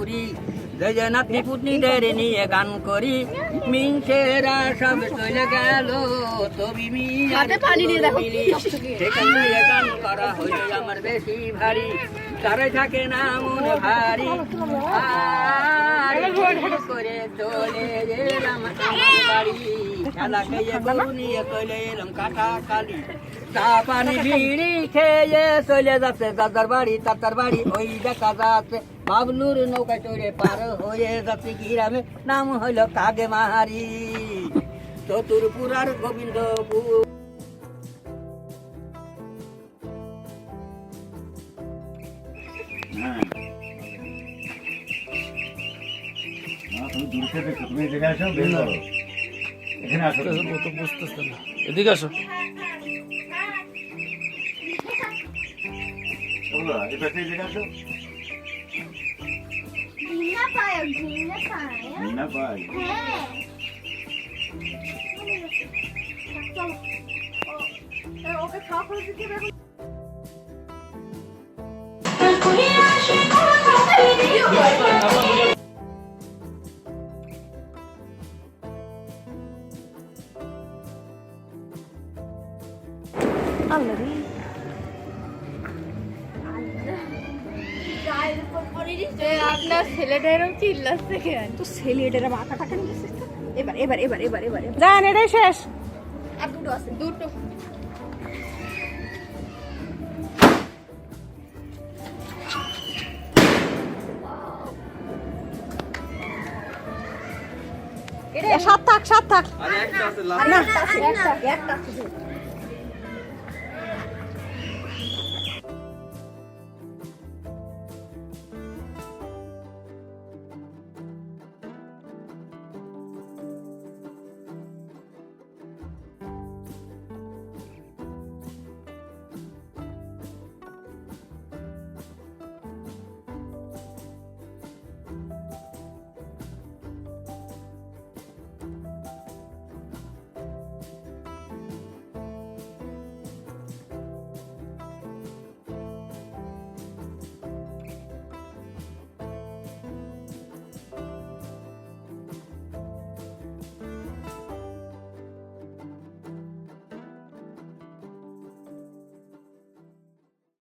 ঘুরি যে যে নাতনি পুতনিদের নিয়ে গান করি মিনসেরা সব চলে গেল তবি সেখানে গান করা হইল আমার বেশি ভারী তারাই থাকে না মন ভারী করে চলে এলাম আমার বাড়ি খেলা খেয়ে গরু নিয়ে চলে এলাম কাটা কালি চা পানি বিড়ি খেয়ে চলে যাচ্ছে দাদার বাড়ি তাতার বাড়ি ওই দেখা যাচ্ছে বাবলুর নৌকা চড়ে পার হয়ে যাচ্ছে গ্রামে নাম হইল কাগে মাহারি চতুরপুরার গোবিন্দপুর এদিকে আসো ওকে খাওয়া করে দিতে আপনার ছেলেটা এরকম চিল্লাচ্ছে কেন? তো ছেলেটা মাথা টাকা নিয়েছে। এবার এবার এবার এবার এবার যান, এটাই শেষ। আর দুটো আছে, দুটো। সাত থাক, সাত থাক। আর একটা আছে না, একটা আছে।